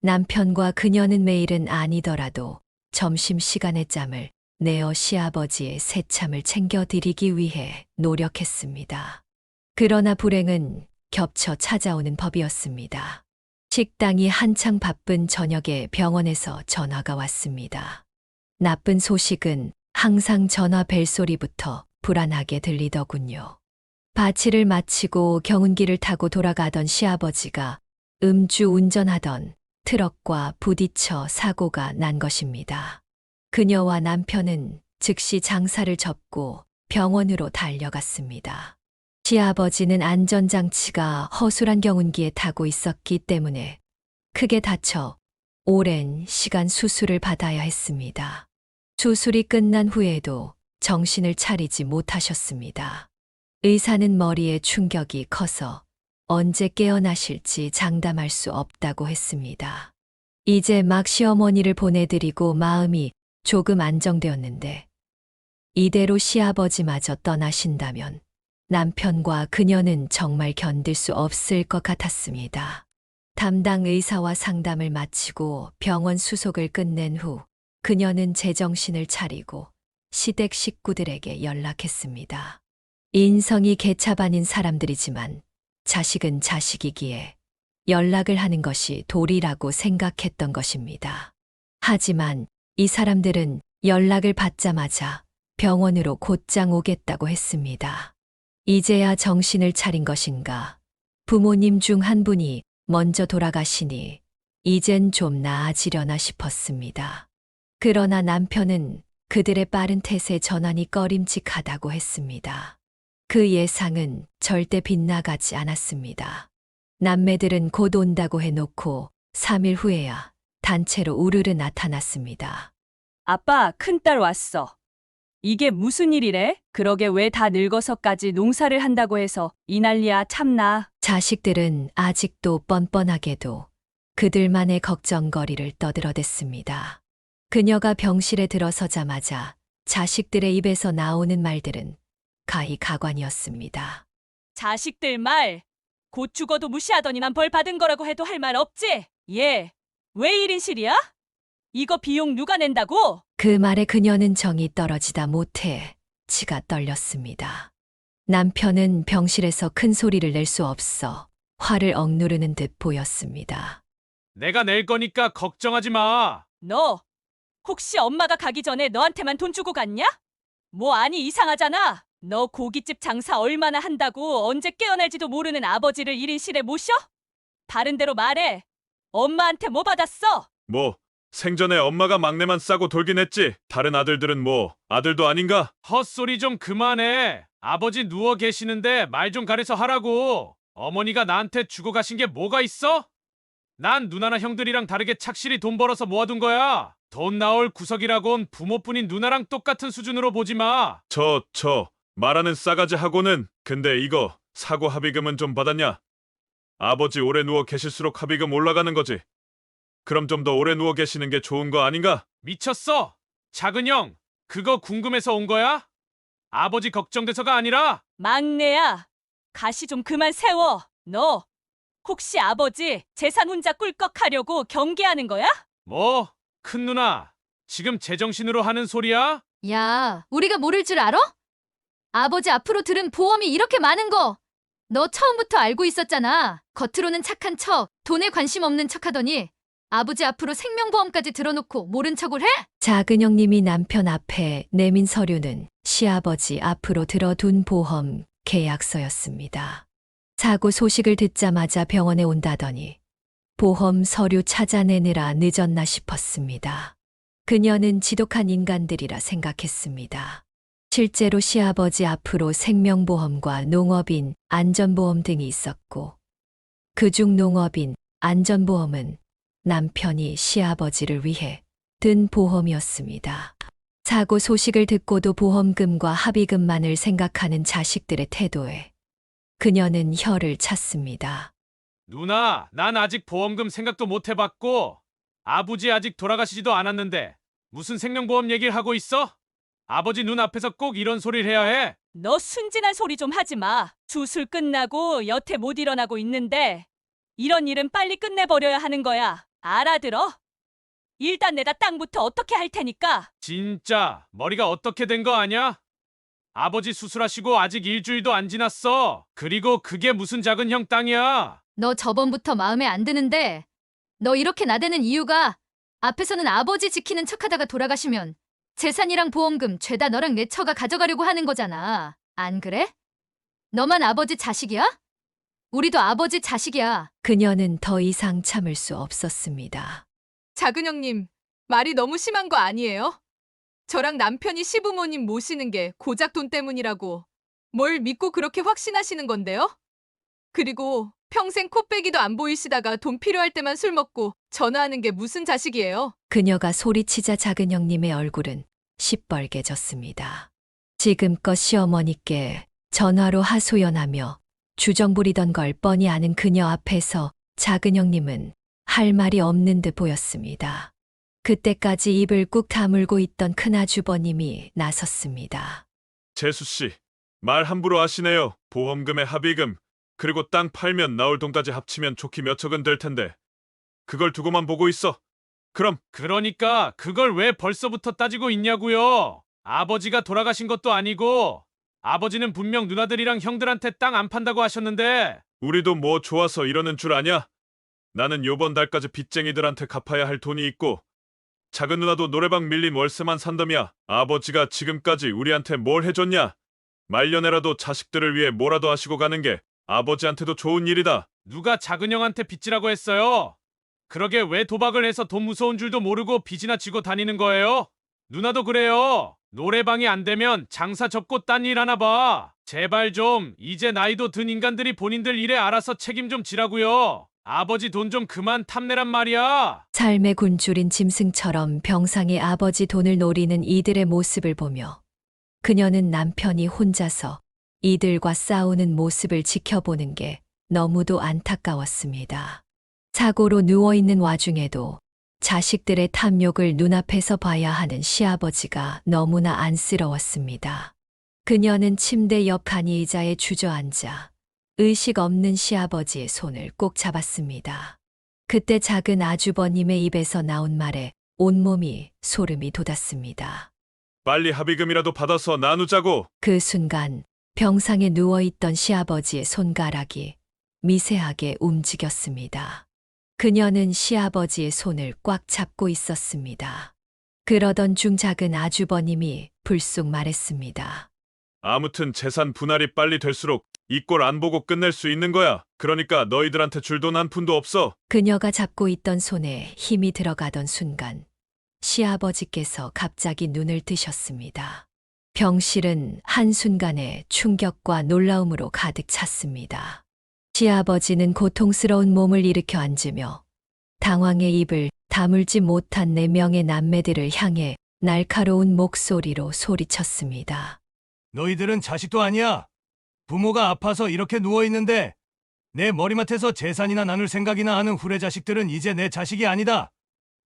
남편과 그녀는 매일은 아니더라도 점심시간에 짬을 내어 시아버지의 새참을 챙겨드리기 위해 노력했습니다. 그러나 불행은 겹쳐 찾아오는 법이었습니다. 식당이 한창 바쁜 저녁에 병원에서 전화가 왔습니다. 나쁜 소식은 항상 전화 벨소리부터 불안하게 들리더군요. 바치를 마치고 경운기를 타고 돌아가던 시아버지가 음주 운전하던 트럭과 부딪혀 사고가 난 것입니다. 그녀와 남편은 즉시 장사를 접고 병원으로 달려갔습니다. 시아버지는 안전장치가 허술한 경운기에 타고 있었기 때문에 크게 다쳐 오랜 시간 수술을 받아야 했습니다. 수술이 끝난 후에도 정신을 차리지 못하셨습니다. 의사는 머리에 충격이 커서 언제 깨어나실지 장담할 수 없다고 했습니다. 이제 막 시어머니를 보내드리고 마음이 조금 안정되었는데 이대로 시아버지마저 떠나신다면 남편과 그녀는 정말 견딜 수 없을 것 같았습니다. 담당 의사와 상담을 마치고 병원 수속을 끝낸 후 그녀는 제정신을 차리고 시댁 식구들에게 연락했습니다. 인성이 개차반인 사람들이지만 자식은 자식이기에 연락을 하는 것이 도리라고 생각했던 것입니다. 하지만 이 사람들은 연락을 받자마자 병원으로 곧장 오겠다고 했습니다. 이제야 정신을 차린 것인가. 부모님 중 한 분이 먼저 돌아가시니 이젠 좀 나아지려나 싶었습니다. 그러나 남편은 그들의 빠른 태세 전환이 꺼림칙하다고 했습니다. 그 예상은 절대 빗나가지 않았습니다. 남매들은 곧 온다고 해놓고 3일 후에야 단체로 우르르 나타났습니다. 아빠, 큰딸 왔어. 이게 무슨 일이래? 그러게 왜 다 늙어서까지 농사를 한다고 해서 이 난리야. 참나. 자식들은 아직도 뻔뻔하게도 그들만의 걱정거리를 떠들어댔습니다. 그녀가 병실에 들어서자마자 자식들의 입에서 나오는 말들은 가히 가관이었습니다. 자식들 말. 곧 죽어도 무시하더니만 벌 받은 거라고 해도 할 말 없지? 얘, 왜 1인실이야? 이거 비용 누가 낸다고? 그 말에 그녀는 정이 떨어지다 못해 치가 떨렸습니다. 남편은 병실에서 큰 소리를 낼 수 없어 화를 억누르는 듯 보였습니다. 내가 낼 거니까 걱정하지 마. 너, 혹시 엄마가 가기 전에 너한테만 돈 주고 갔냐? 뭐 아니 이상하잖아. 너 고깃집 장사 얼마나 한다고 언제 깨어날지도 모르는 아버지를 1인실에 모셔? 바른 대로 말해. 엄마한테 뭐 받았어? 뭐 생전에 엄마가 막내만 싸고 돌긴 했지. 다른 아들들은 뭐 아들도 아닌가? 헛소리 좀 그만해. 아버지 누워 계시는데 말 좀 가려서 하라고. 어머니가 나한테 주고 가신 게 뭐가 있어? 난 누나나 형들이랑 다르게 착실히 돈 벌어서 모아둔 거야. 돈 나올 구석이라곤 부모뿐인 누나랑 똑같은 수준으로 보지 마. 말하는 싸가지 하고는. 근데 이거 사고 합의금은 좀 받았냐? 아버지 오래 누워 계실수록 합의금 올라가는 거지. 그럼 좀 더 오래 누워 계시는 게 좋은 거 아닌가? 미쳤어? 작은 형, 그거 궁금해서 온 거야? 아버지 걱정돼서가 아니라 막내야, 가시 좀 그만 세워. 너 혹시 아버지 재산 혼자 꿀꺽하려고 경계하는 거야? 뭐? 큰 누나, 지금 제정신으로 하는 소리야? 야, 우리가 모를 줄 알아? 아버지 앞으로 들은 보험이 이렇게 많은 거 너 처음부터 알고 있었잖아. 겉으로는 착한 척, 돈에 관심 없는 척 하더니 아버지 앞으로 생명보험까지 들어놓고 모른 척을 해? 작은 형님이 남편 앞에 내민 서류는 시아버지 앞으로 들어둔 보험 계약서였습니다. 사고 소식을 듣자마자 병원에 온다더니 보험 서류 찾아내느라 늦었나 싶었습니다. 그녀는 지독한 인간들이라 생각했습니다. 실제로 시아버지 앞으로 생명보험과 농업인 안전보험 등이 있었고, 그중 농업인 안전보험은 남편이 시아버지를 위해 든 보험이었습니다. 사고 소식을 듣고도 보험금과 합의금만을 생각하는 자식들의 태도에 그녀는 혀를 찼습니다. 누나, 난 아직 보험금 생각도 못 해봤고 아버지 아직 돌아가시지도 않았는데 무슨 생명보험 얘기를 하고 있어? 아버지 눈 앞에서 꼭 이런 소리를 해야 해? 너 순진한 소리 좀 하지 마. 수술 끝나고 여태 못 일어나고 있는데 이런 일은 빨리 끝내버려야 하는 거야. 알아들어? 일단 내다 땅부터 어떻게 할 테니까. 진짜 머리가 어떻게 된 거 아냐? 아버지 수술하시고 아직 일주일도 안 지났어. 그리고 그게 무슨 작은 형 땅이야. 너 저번부터 마음에 안 드는데 너 이렇게 나대는 이유가 앞에서는 아버지 지키는 척하다가 돌아가시면 재산이랑 보험금 죄다 너랑 내 처가 가져가려고 하는 거잖아. 안 그래? 너만 아버지 자식이야? 우리도 아버지 자식이야. 그녀는 더 이상 참을 수 없었습니다. 작은 형님, 말이 너무 심한 거 아니에요? 저랑 남편이 시부모님 모시는 게 고작 돈 때문이라고 뭘 믿고 그렇게 확신하시는 건데요? 그리고 평생 코빼기도 안 보이시다가 돈 필요할 때만 술 먹고 전화하는 게 무슨 자식이에요? 그녀가 소리치자 작은 형님의 얼굴은 시뻘개졌습니다. 지금껏 시어머니께 전화로 하소연하며 주정 부리던 걸 뻔히 아는 그녀 앞에서 작은 형님은 할 말이 없는 듯 보였습니다. 그때까지 입을 꾹 다물고 있던 큰아주버님이 나섰습니다. 재수씨, 말 함부로 하시네요. 보험금에 합의금, 그리고 땅 팔면 나올 돈까지 합치면 좋기 몇 척은 될 텐데 그걸 두고만 보고 있어. 그럼 그러니까 그걸 왜 벌써부터 따지고 있냐고요. 아버지가 돌아가신 것도 아니고 아버지는 분명 누나들이랑 형들한테 땅 안 판다고 하셨는데 우리도 뭐 좋아서 이러는 줄 아냐? 나는 요번 달까지 빚쟁이들한테 갚아야 할 돈이 있고 작은 누나도 노래방 밀린 월세만 산다며. 아버지가 지금까지 우리한테 뭘 해줬냐? 말년에라도 자식들을 위해 뭐라도 하시고 가는 게 아버지한테도 좋은 일이다. 누가 작은 형한테 빚지라고 했어요? 그러게 왜 도박을 해서 돈 무서운 줄도 모르고 빚이나 지고 다니는 거예요? 누나도 그래요. 노래방이 안 되면 장사 접고 딴 일 하나 봐. 제발 좀 이제 나이도 든 인간들이 본인들 일에 알아서 책임 좀 지라고요. 아버지 돈 좀 그만 탐내란 말이야. 삶의 굶주린 짐승처럼 병상에 아버지 돈을 노리는 이들의 모습을 보며 그녀는 남편이 혼자서 이들과 싸우는 모습을 지켜보는 게 너무도 안타까웠습니다. 사고로 누워있는 와중에도 자식들의 탐욕을 눈앞에서 봐야 하는 시아버지가 너무나 안쓰러웠습니다. 그녀는 침대 옆 간이 의자에 주저앉아 의식 없는 시아버지의 손을 꼭 잡았습니다. 그때 작은 아주버님의 입에서 나온 말에 온몸이 소름이 돋았습니다. 빨리 합의금이라도 받아서 나누자고. 그 순간 병상에 누워있던 시아버지의 손가락이 미세하게 움직였습니다. 그녀는 시아버지의 손을 꽉 잡고 있었습니다. 그러던 중 작은 아주버님이 불쑥 말했습니다. 아무튼 재산 분할이 빨리 될수록 이 꼴 안 보고 끝낼 수 있는 거야. 그러니까 너희들한테 줄 돈 한 푼도 없어. 그녀가 잡고 있던 손에 힘이 들어가던 순간 시아버지께서 갑자기 눈을 뜨셨습니다. 병실은 한순간에 충격과 놀라움으로 가득 찼습니다. 시아버지는 고통스러운 몸을 일으켜 앉으며 당황의 입을 다물지 못한 4명의 남매들을 향해 날카로운 목소리로 소리쳤습니다. 너희들은 자식도 아니야. 부모가 아파서 이렇게 누워있는데 내 머리맡에서 재산이나 나눌 생각이나 하는 후레 자식들은 이제 내 자식이 아니다.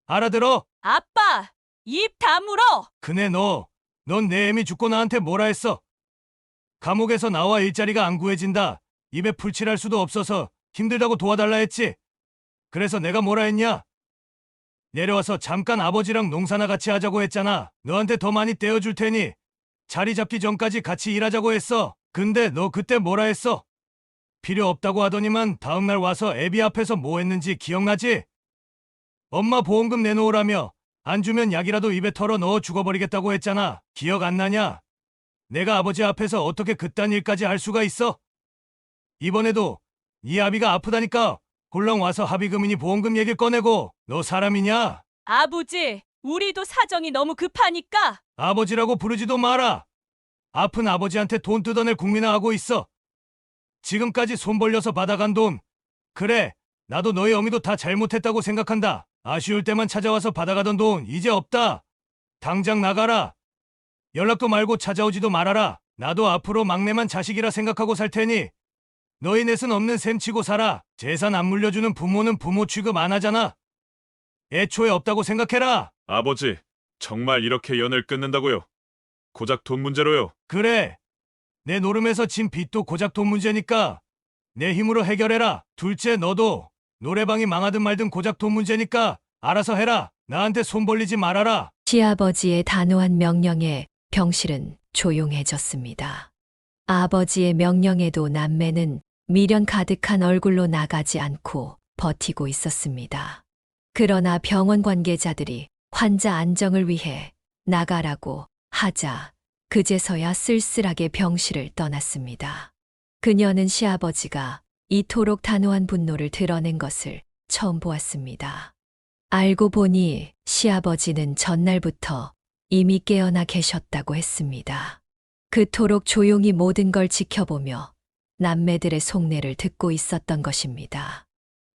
알아들어? 아빠, 입 다물어! 그네 넌 내 애미 죽고 나한테 뭐라 했어? 감옥에서 나와 일자리가 안 구해진다. 입에 풀칠할 수도 없어서 힘들다고 도와달라 했지. 그래서 내가 뭐라 했냐? 내려와서 잠깐 아버지랑 농사나 같이 하자고 했잖아. 너한테 더 많이 떼어줄 테니 자리 잡기 전까지 같이 일하자고 했어. 근데 너 그때 뭐라 했어? 필요 없다고 하더니만 다음날 와서 애비 앞에서 뭐 했는지 기억나지? 엄마 보험금 내놓으라며 안 주면 약이라도 입에 털어 넣어 죽어버리겠다고 했잖아. 기억 안 나냐? 내가 아버지 앞에서 어떻게 그딴 일까지 할 수가 있어? 이번에도 네 아비가 아프다니까 홀랑 와서 합의금이니 보험금 얘기 꺼내고 너 사람이냐? 아버지, 우리도 사정이 너무 급하니까 아버지라고 부르지도 마라. 아픈 아버지한테 돈 뜯어낼 국민화 하고 있어. 지금까지 손 벌려서 받아간 돈. 그래, 나도 너희 어미도 다 잘못했다고 생각한다. 아쉬울 때만 찾아와서 받아가던 돈 이제 없다. 당장 나가라. 연락도 말고 찾아오지도 말아라. 나도 앞으로 막내만 자식이라 생각하고 살 테니 너희 넷은 없는 셈 치고 살아. 재산 안 물려주는 부모는 부모 취급 안 하잖아. 애초에 없다고 생각해라. 아버지, 정말 이렇게 연을 끊는다고요? 고작 돈 문제로요? 그래. 내 노름에서 진 빚도 고작 돈 문제니까 내 힘으로 해결해라. 둘째, 너도 노래방이 망하든 말든 고작 돈 문제니까 알아서 해라. 나한테 손 벌리지 말아라. 시아버지의 단호한 명령에 병실은 조용해졌습니다. 아버지의 명령에도 남매는 미련 가득한 얼굴로 나가지 않고 버티고 있었습니다. 그러나 병원 관계자들이 환자 안정을 위해 나가라고 하자 그제서야 쓸쓸하게 병실을 떠났습니다. 그녀는 시아버지가 이토록 단호한 분노를 드러낸 것을 처음 보았습니다. 알고 보니 시아버지는 전날부터 이미 깨어나 계셨다고 했습니다. 그토록 조용히 모든 걸 지켜보며 남매들의 속내를 듣고 있었던 것입니다.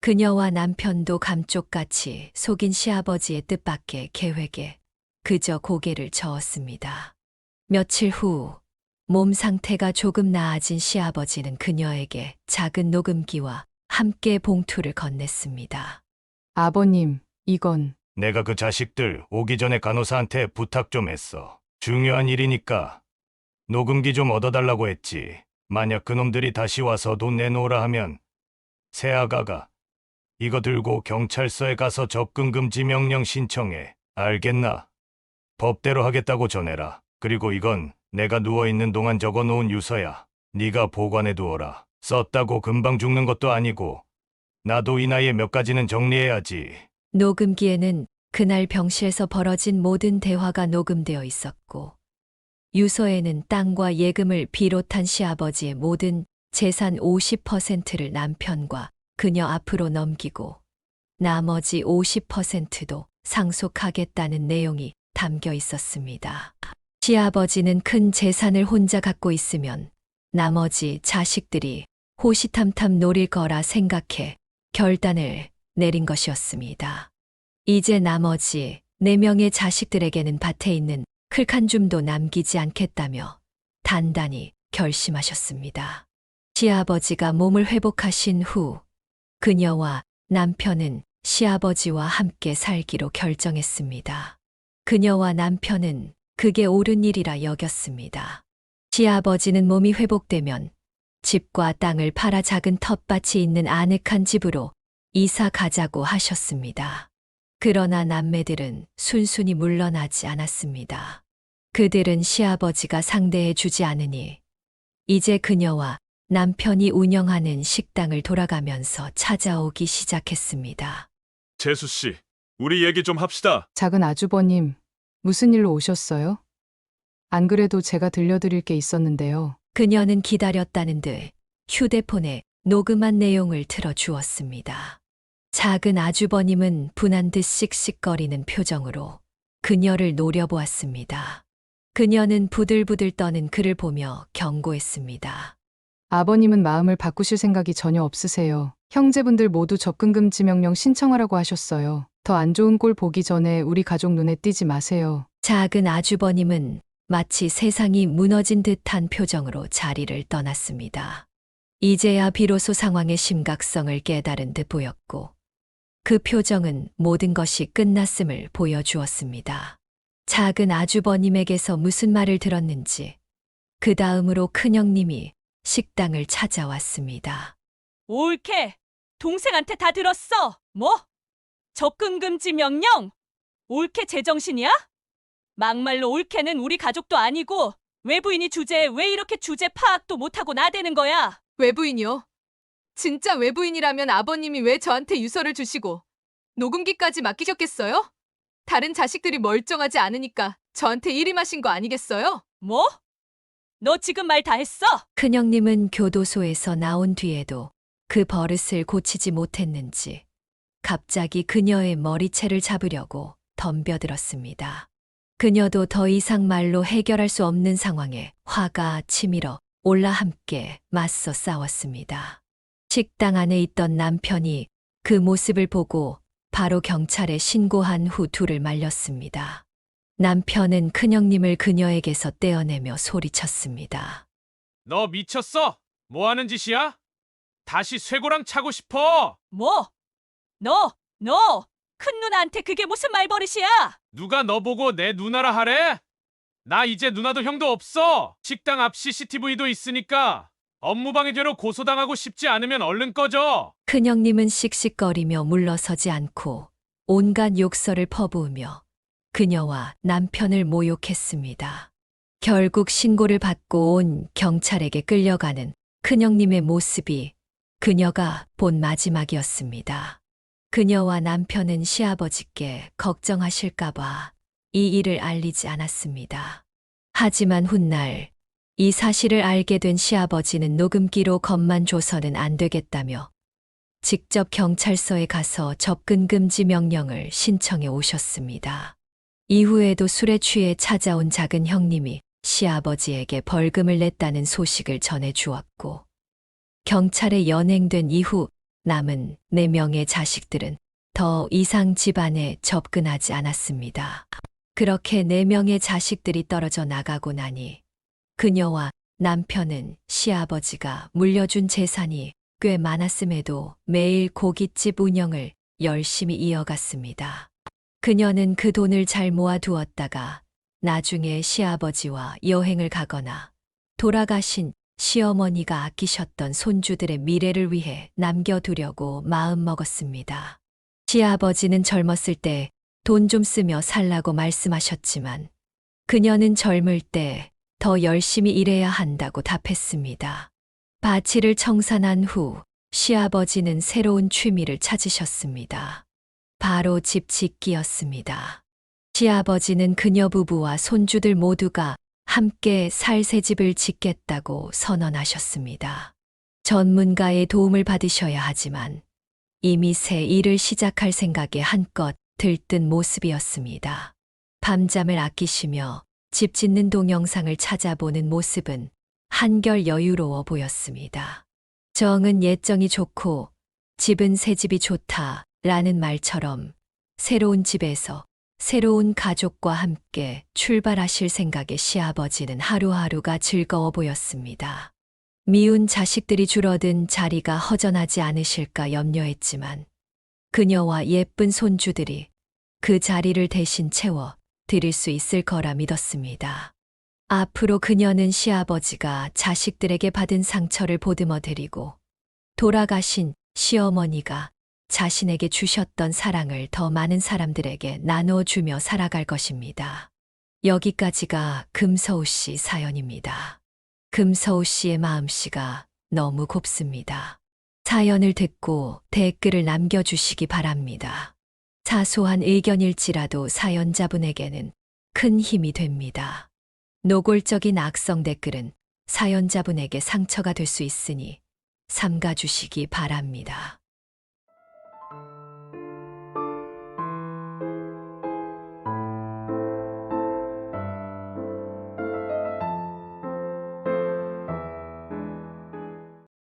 그녀와 남편도 감쪽같이 속인 시아버지의 뜻밖의 계획에 그저 고개를 저었습니다. 며칠 후 몸 상태가 조금 나아진 시아버지는 그녀에게 작은 녹음기와 함께 봉투를 건넸습니다. 아버님, 이건 내가 그 자식들 오기 전에 간호사한테 부탁 좀 했어. 중요한 일이니까 녹음기 좀 얻어달라고 했지. 만약 그놈들이 다시 와서 돈 내놓으라 하면 새아가가 이거 들고 경찰서에 가서 접근 금지 명령 신청해. 알겠나? 법대로 하겠다고 전해라. 그리고 이건 내가 누워있는 동안 적어놓은 유서야. 네가 보관해 두어라. 썼다고 금방 죽는 것도 아니고 나도 이 나이에 몇 가지는 정리해야지. 녹음기에는 그날 병실에서 벌어진 모든 대화가 녹음되어 있었고 유서에는 땅과 예금을 비롯한 시아버지의 모든 재산 50%를 남편과 그녀 앞으로 넘기고 나머지 50%도 상속하겠다는 내용이 담겨 있었습니다. 시아버지는 큰 재산을 혼자 갖고 있으면 나머지 자식들이 호시탐탐 노릴 거라 생각해 결단을 내린 것이었습니다. 이제 나머지 4명의 자식들에게는 밭에 있는 클 한 줌도 남기지 않겠다며 단단히 결심하셨습니다. 시아버지가 몸을 회복하신 후 그녀와 남편은 시아버지와 함께 살기로 결정했습니다. 그녀와 남편은 그게 옳은 일이라 여겼습니다. 시아버지는 몸이 회복되면 집과 땅을 팔아 작은 텃밭이 있는 아늑한 집으로 이사 가자고 하셨습니다. 그러나 남매들은 순순히 물러나지 않았습니다. 그들은 시아버지가 상대해 주지 않으니 이제 그녀와 남편이 운영하는 식당을 돌아가면서 찾아오기 시작했습니다. 재수 씨, 우리 얘기 좀 합시다. 작은 아주버님, 무슨 일로 오셨어요? 안 그래도 제가 들려드릴 게 있었는데요. 그녀는 기다렸다는 듯 휴대폰에 녹음한 내용을 틀어주었습니다. 작은 아주버님은 분한 듯 씩씩거리는 표정으로 그녀를 노려보았습니다. 그녀는 부들부들 떠는 그를 보며 경고했습니다. 아버님은 마음을 바꾸실 생각이 전혀 없으세요. 형제분들 모두 접근금지 명령 신청하라고 하셨어요. 더 안 좋은 꼴 보기 전에 우리 가족 눈에 띄지 마세요. 작은 아주버님은 마치 세상이 무너진 듯한 표정으로 자리를 떠났습니다. 이제야 비로소 상황의 심각성을 깨달은 듯 보였고 그 표정은 모든 것이 끝났음을 보여주었습니다. 작은 아주버님에게서 무슨 말을 들었는지 그 다음으로 큰형님이 식당을 찾아왔습니다. 옳게 동생한테 다 들었어. 뭐? 접근금지 명령? 옳게 제정신이야? 막말로 옳게는 우리 가족도 아니고 외부인이 주제에 왜 이렇게 주제 파악도 못하고 나대는 거야? 외부인이요? 진짜 외부인이라면 아버님이 왜 저한테 유서를 주시고 녹음기까지 맡기셨겠어요? 다른 자식들이 멀쩡하지 않으니까 저한테 일임하신 거 아니겠어요? 뭐? 너 지금 말 다 했어? 큰형님은 교도소에서 나온 뒤에도 그 버릇을 고치지 못했는지 갑자기 그녀의 머리채를 잡으려고 덤벼들었습니다. 그녀도 더 이상 말로 해결할 수 없는 상황에 화가 치밀어 올라 함께 맞서 싸웠습니다. 식당 안에 있던 남편이 그 모습을 보고 바로 경찰에 신고한 후 둘을 말렸습니다. 남편은 큰형님을 그녀에게서 떼어내며 소리쳤습니다. 너 미쳤어? 뭐 하는 짓이야? 다시 쇠고랑 차고 싶어. 뭐? 큰 누나한테 그게 무슨 말버릇이야? 누가 너 보고 내 누나라 하래? 나 이제 누나도 형도 없어. 식당 앞 CCTV도 있으니까 업무방해죄로 고소당하고 싶지 않으면 얼른 꺼져. 큰형님은 씩씩거리며 물러서지 않고 온갖 욕설을 퍼부으며 그녀와 남편을 모욕했습니다. 결국 신고를 받고 온 경찰에게 끌려가는 큰형님의 모습이 그녀가 본 마지막이었습니다. 그녀와 남편은 시아버지께 걱정하실까봐 이 일을 알리지 않았습니다. 하지만 훗날 이 사실을 알게 된 시아버지는 녹음기로 겁만 줘서는 안 되겠다며 직접 경찰서에 가서 접근금지 명령을 신청해 오셨습니다. 이후에도 술에 취해 찾아온 작은 형님이 시아버지에게 벌금을 냈다는 소식을 전해 주었고 경찰에 연행된 이후 남은 4명의 자식들은 더 이상 집안에 접근하지 않았습니다. 그렇게 4명의 자식들이 떨어져 나가고 나니 그녀와 남편은 시아버지가 물려준 재산이 꽤 많았음에도 매일 고깃집 운영을 열심히 이어갔습니다. 그녀는 그 돈을 잘 모아두었다가 나중에 시아버지와 여행을 가거나 돌아가신 시어머니가 아끼셨던 손주들의 미래를 위해 남겨두려고 마음먹었습니다. 시아버지는 젊었을 때 돈 좀 쓰며 살라고 말씀하셨지만 그녀는 젊을 때 더 열심히 일해야 한다고 답했습니다. 바치를 청산한 후 시아버지는 새로운 취미를 찾으셨습니다. 바로 집 짓기였습니다. 시아버지는 그녀 부부와 손주들 모두가 함께 살 새 집을 짓겠다고 선언하셨습니다. 전문가의 도움을 받으셔야 하지만 이미 새 일을 시작할 생각에 한껏 들뜬 모습이었습니다. 밤잠을 아끼시며 집 짓는 동영상을 찾아보는 모습은 한결 여유로워 보였습니다. 정은 예정이 좋고 집은 새 집이 좋다라는 말처럼 새로운 집에서 새로운 가족과 함께 출발하실 생각에 시아버지는 하루하루가 즐거워 보였습니다. 미운 자식들이 줄어든 자리가 허전하지 않으실까 염려했지만 그녀와 예쁜 손주들이 그 자리를 대신 채워 드릴 수 있을 거라 믿었습니다. 앞으로 그녀는 시아버지가 자식들에게 받은 상처를 보듬어 드리고 돌아가신 시어머니가 자신에게 주셨던 사랑을 더 많은 사람들에게 나눠주며 살아갈 것입니다. 여기까지가 금서우 씨 사연입니다. 금서우 씨의 마음씨가 너무 곱습니다. 사연을 듣고 댓글을 남겨주시기 바랍니다. 사소한 의견일지라도 사연자분에게는 큰 힘이 됩니다. 노골적인 악성 댓글은 사연자분에게 상처가 될 수 있으니 삼가 주시기 바랍니다.